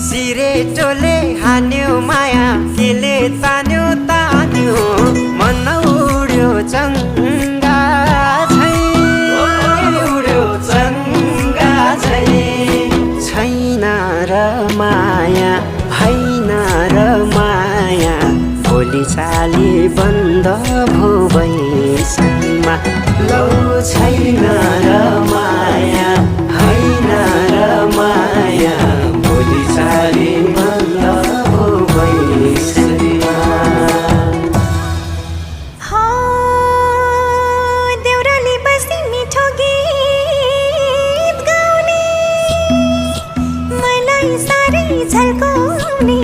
सिरेटोले हान्यो माया केले तान्यो तान्यो मन उड्यो चङ्गा झै उड्यो चङ्गा झै छैन र माया होइन र माया भोलि चाली बन्द भो बैसमा लौ छैन र माया होइन र माया भोलि चाली बन्द भो बैसमा देउराली बस्ती मिठो गीत गाउने मलाई साह्रै झल्काउने